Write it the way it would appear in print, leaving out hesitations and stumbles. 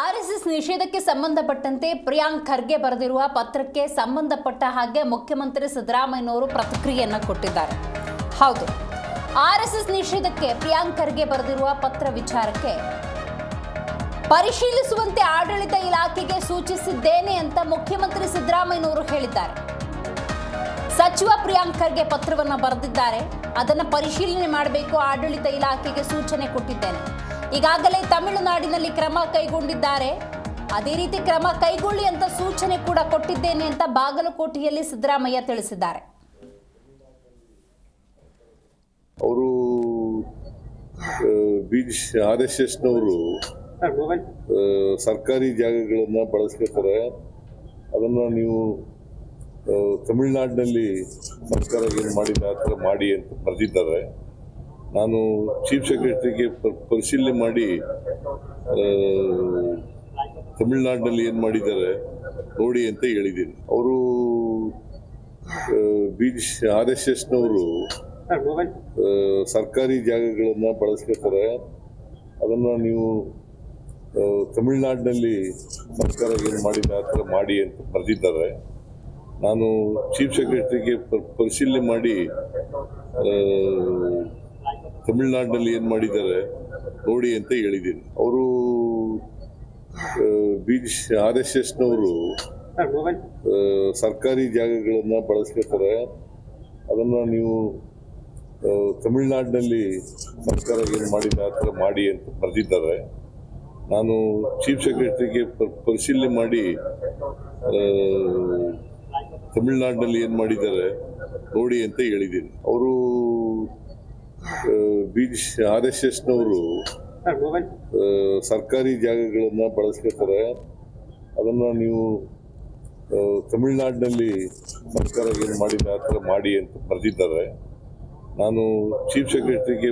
RSS ನಿಷೇಧಕ್ಕೆ ಸಂಬಂಧಪಟ್ಟಂತೆ ಪ್ರಿಯಾಂಕ್ ಖರ್ಗೆ ಬರೆದಿರುವ ಪತ್ರಕ್ಕೆ ಸಂಬಂಧಪಟ್ಟ ಹಾಗೆ ಮುಖ್ಯಮಂತ್ರಿ ಸಿದ್ದರಾಮಯ್ಯನವರು ಪ್ರತಿಕ್ರಿಯೆಯನ್ನು ಕೊಟ್ಟಿದ್ದಾರೆ. ಹೌದು, ಆರ್ಎಸ್ಎಸ್ ನಿಷೇಧಕ್ಕೆ ಪ್ರಿಯಾಂಕ್ ಖರ್ಗೆ ಬರೆದಿರುವ ಪತ್ರ ವಿಚಾರಕ್ಕೆ ಪರಿಶೀಲಿಸುವಂತೆ ಆಡಳಿತ ಇಲಾಖೆಗೆ ಸೂಚಿಸಿದ್ದೇನೆ ಅಂತ ಮುಖ್ಯಮಂತ್ರಿ ಸಿದ್ದರಾಮಯ್ಯನವರು ಹೇಳಿದ್ದಾರೆ. ಸಚಿವ ಪ್ರಿಯಾಂಕ್ ಖರ್ಗೆ ಪತ್ರವನ್ನು ಬರೆದಿದ್ದಾರೆ. ಅದನ್ನು ಪರಿಶೀಲನೆ ಮಾಡಬೇಕು, ಆಡಳಿತ ಇಲಾಖೆಗೆ ಸೂಚನೆ ಕೊಟ್ಟಿದ್ದೇನೆ. ಈಗಾಗಲೇ ತಮಿಳುನಾಡಿನಲ್ಲಿ ಕ್ರಮ ಕೈಗೊಂಡಿದ್ದಾರೆ, ಅದೇ ರೀತಿ ಕ್ರಮ ಕೈಗೊಳ್ಳಿ ಅಂತ ಸೂಚನೆ ಕೂಡ ಕೊಟ್ಟಿದ್ದೇನೆ ಅಂತ ಬಾಗಲಕೋಟೆಯಲ್ಲಿ ಸಿದ್ದರಾಮಯ್ಯ ತಿಳಿಸಿದ್ದಾರೆ. ಅವರು ಆರ್ಎಸ್ಎಸ್ನವರು ಸರ್ಕಾರಿ ಜಾಗಗಳನ್ನ ಬಳಸ್ಕೊತಾರೆ. ಅದನ್ನ ನೀವು ತಮಿಳುನಾಡಿನಲ್ಲಿ ಸರ್ಕಾರ ಏನು ಮಾಡಿದ ಆ ಥರ ಮಾಡಿ ಅಂತ ಬರೆದಿದ್ದಾರೆ. ನಾನು ಚೀಫ್ ಸೆಕ್ರೆಟರಿಗೆ ಪರಿಶೀಲನೆ ಮಾಡಿ ತಮಿಳುನಾಡಿನಲ್ಲಿ ಏನು ಮಾಡಿದ್ದಾರೆ ನೋಡಿ ಅಂತ ಹೇಳಿದ್ದೀನಿ. ಅವರು ಆರ್ಎಸ್ಎಸ್ನವರು ಸರ್ಕಾರಿ ಜಾಗಗಳನ್ನ ಬಳಸ್ಕೊತಾರೆ. ಅದನ್ನ ನೀವು ತಮಿಳುನಾಡಿನಲ್ಲಿ ಸರ್ಕಾರ ಏನು ಮಾಡಿದ ಆ ಥರ ಮಾಡಿ ಅಂತ ಬರೆದಿದ್ದಾರೆ. ನಾನು ಚೀಫ್ ಸೆಕ್ರೆಟರಿಗೆ ಪರಿಶೀಲನೆ ಮಾಡಿ ತಮಿಳುನಾಡಿನಲ್ಲಿ ಏನು ಮಾಡಿದ್ದಾರೆ ನೋಡಿ ಅಂತ ಹೇಳಿದ್ದೀನಿ. ಅವರು ಆರ್ಎಸ್ಎಸ್ನವರು ಸರ್ಕಾರಿ ಜಾಗಗಳನ್ನ ಬಳಸ್ಕೊತಾರೆ. ಅದನ್ನ ನೀವು ತಮಿಳುನಾಡಿನಲ್ಲಿ ಸರ್ಕಾರ ಏನು ಮಾಡಿದ ಆ ಥರ ಮಾಡಿ ಅಂತ ಬರೆದಿದ್ದಾರೆ. ನಾನು ಚೀಫ್ ಸೆಕ್ರೆಟರಿಗೆ ಪರಿಶೀಲನೆ ಮಾಡಿ ತಮಿಳುನಾಡಿನಲ್ಲಿ ಏನು ಮಾಡಿದ್ದಾರೆ ನೋಡಿ ಅಂತ ಹೇಳಿದ್ದೀನಿ. ಅವರು ಆರ್ಎಸ್ಎಸ್ನವರು ಸರ್ಕಾರಿ ಜಾಗಗಳನ್ನ ಬಳಸ್ಕೊತಾರೆ. ಅದನ್ನ ನೀವು ತಮಿಳುನಾಡಿನಲ್ಲಿ ಸರ್ಕಾರ ಏನು ಮಾಡಿದ ಆ ಥರ ಮಾಡಿ ಅಂತ ಬರೆದಿದ್ದಾರೆ. ನಾನು ಚೀಫ್ ಸೆಕ್ರೆಟರಿಗೆ